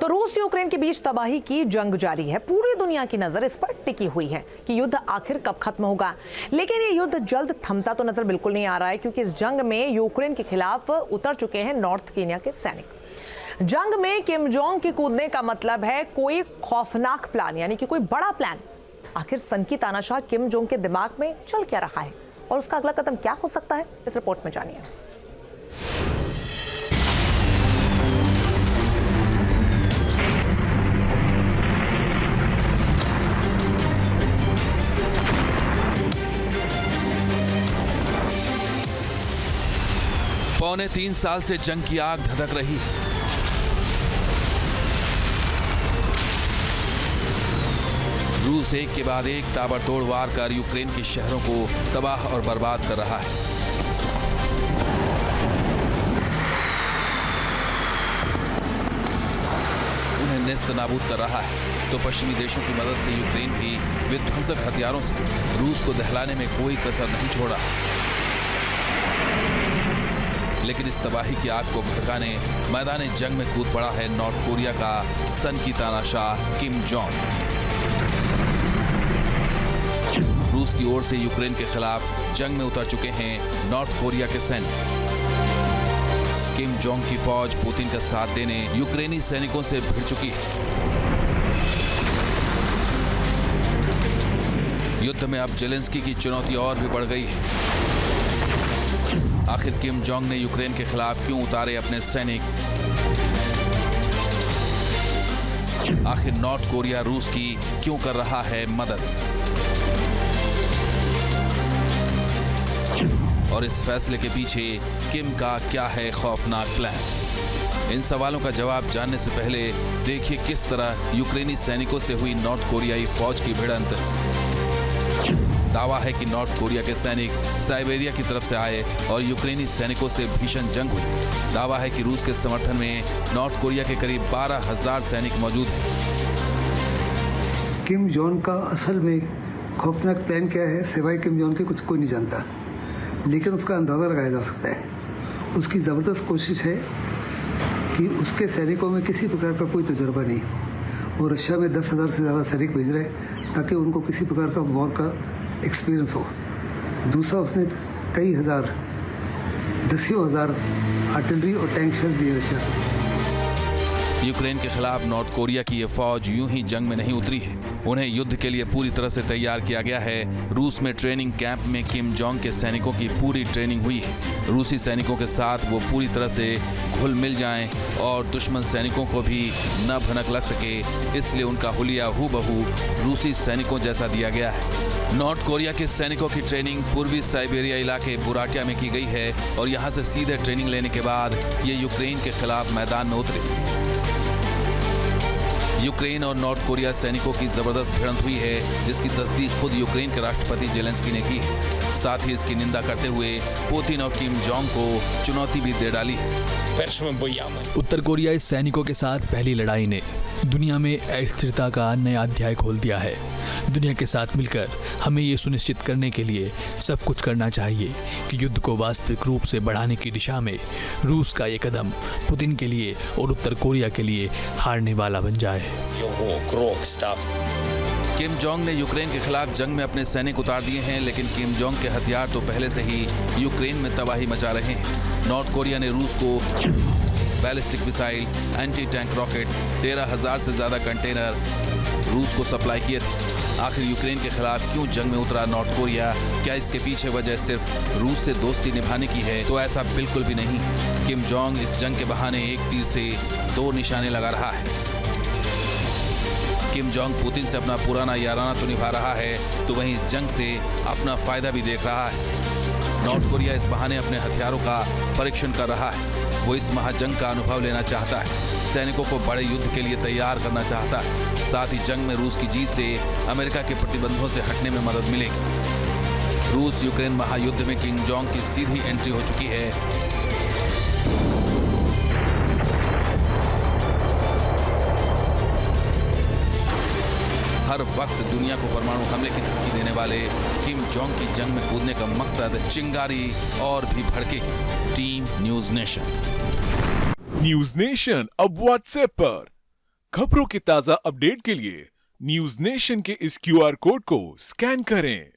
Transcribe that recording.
तो रूस यूक्रेन के बीच तबाही की जंग जारी है। पूरी दुनिया की नजर इस पर टिकी हुई है कि युद्ध आखिर कब खत्म होगा। लेकिन ये युद्ध जल्द थमता तो नजर बिल्कुल नहीं आ रहा है, क्योंकि इस जंग में यूक्रेन के खिलाफ उतर चुके हैं नॉर्थ कोरिया के सैनिक। जंग में किम जोंग के कूदने का मतलब है कोई खौफनाक प्लान, यानी कि कोई बड़ा प्लान। आखिर सन की तानाशाह किम जोंग के दिमाग में चल क्या रहा है और उसका अगला कदम क्या हो सकता है, इस रिपोर्ट में जानिए। पौने 3 साल से जंग की आग धधक रही है। रूस एक के बाद एक ताबड़तोड़ वार कर यूक्रेन के शहरों को तबाह और बर्बाद कर रहा है। उन्हें नेस्त नाबूद कर रहा है, तो पश्चिमी देशों की मदद से यूक्रेन भी विध्वंसक हथियारों से रूस को दहलाने में कोई कसर नहीं छोड़ा। लेकिन इस तबाही की आग को भड़काने मैदान जंग में कूद पड़ा है नॉर्थ कोरिया का सन की तानाशाह किम जोंग। रूस की ओर से यूक्रेन के खिलाफ जंग में उतर चुके हैं नॉर्थ कोरिया के सैनिक। किम जोंग की फौज पुतिन का साथ देने यूक्रेनी सैनिकों से भिड़ चुकी है। युद्ध में अब जेलेंस्की की चुनौती और भी बढ़ गई है। आखिर किम जोंग ने यूक्रेन के खिलाफ क्यों उतारे अपने सैनिक? आखिर नॉर्थ कोरिया रूस की क्यों कर रहा है मदद? और इस फैसले के पीछे किम का क्या है खौफनाक प्लान? इन सवालों का जवाब जानने से पहले देखिए किस तरह यूक्रेनी सैनिकों से हुई नॉर्थ कोरियाई फौज की भिड़ंत। दावा है कि नॉर्थ कोरिया के सैनिक साइबेरिया की तरफ से आए और यूक्रेनी सैनिकों से भीषण जंग हुई। दावा है कि रूस के समर्थन में नॉर्थ कोरिया के करीब 12,000 सैनिक मौजूद हैं। किम जोंग का असल में खौफनाक प्लान क्या है, सिवाय किम जोंग के कुछ कोई नहीं जानता, लेकिन उसका अंदाजा लगाया जा सकता है। उसकी जबरदस्त कोशिश है कि उसके सैनिकों में किसी प्रकार का कोई तजुर्बा नहीं। वो रशिया में 10,000 से ज्यादा सैनिक भेज रहे हैं ताकि उनको किसी प्रकार का वॉर का एक्सपीरियंस हो। दूसरा, उसने कई हजार, दसियों हजार आर्टिलरी और टैंक शेल दिए रशिया को। यूक्रेन के खिलाफ नॉर्थ कोरिया की यह फौज यूं ही जंग में नहीं उतरी है। उन्हें युद्ध के लिए पूरी तरह से तैयार किया गया है। रूस में ट्रेनिंग कैंप में किम जोंग के सैनिकों की पूरी ट्रेनिंग हुई है। रूसी सैनिकों के साथ वो पूरी तरह से घुल मिल जाएं और दुश्मन सैनिकों को भी न भनक लग सके, इसलिए उनका हुलिया हूबहू रूसी सैनिकों जैसा दिया गया है। नॉर्थ कोरिया के सैनिकों की ट्रेनिंग पूर्वी साइबेरिया इलाके बुराटिया में की गई है और यहाँ से सीधे ट्रेनिंग लेने के बाद ये यूक्रेन के खिलाफ मैदान में उतरे। यूक्रेन और नॉर्थ कोरिया सैनिकों की जबरदस्त भिड़ंत हुई है, जिसकी तस्दीक खुद यूक्रेन के राष्ट्रपति जेलेंस्की ने की है। साथ ही इसकी निंदा करते हुए पुतिन और किम जोंग को चुनौती भी दे डाली है। उत्तर कोरियाई सैनिकों के साथ पहली लड़ाई ने दुनिया में अस्थिरता का नया अध्याय खोल दिया है। दुनिया के साथ मिलकर हमें ये सुनिश्चित करने के लिए सब कुछ करना चाहिए कि युद्ध को वास्तविक रूप से बढ़ाने की दिशा में रूस का ये कदम पुतिन के लिए और उत्तर कोरिया के लिए हारने वाला बन जाए। किम जोंग ने यूक्रेन के खिलाफ जंग में अपने सैनिक उतार दिए हैं, लेकिन किम जोंग के हथियार तो पहले से ही यूक्रेन में तबाही मचा रहे हैं। नॉर्थ कोरिया ने रूस को ballistic missile, anti tank rocket, 13,000 से ज्यादा कंटेनर रूस को सप्लाई किए थे। आखिर यूक्रेन के खिलाफ क्यों जंग में उतरा नॉर्थ कोरिया? क्या इसके पीछे वजह सिर्फ रूस से दोस्ती निभाने की है? तो ऐसा बिल्कुल भी नहीं। किम जोंग इस जंग के बहाने एक तीर से 2 निशाने लगा रहा है। किम जोंग पुतिन से अपना पुराना याराना तो निभा रहा है, तो वहीं इस जंग से अपना फायदा भी देख रहा है। नॉर्थ कोरिया इस बहाने अपने हथियारों का परीक्षण कर रहा है। वो इस महाजंग का अनुभव लेना चाहता है, सैनिकों को बड़े युद्ध के लिए तैयार करना चाहता है। साथ ही जंग में रूस की जीत से अमेरिका के प्रतिबंधों से हटने में मदद मिलेगी। रूस यूक्रेन महायुद्ध में किम जोंग की सीधी एंट्री हो चुकी है। हर वक्त दुनिया को परमाणु हमले की धमकी देने वाले किम जोंग की जंग में कूदने का मकसद चिंगारी और भी भड़केगी। Team news nation. News nation अब व्हाट्सएप पर खबरों के ताजा अपडेट के लिए न्यूज नेशन के इस QR कोड को स्कैन करें।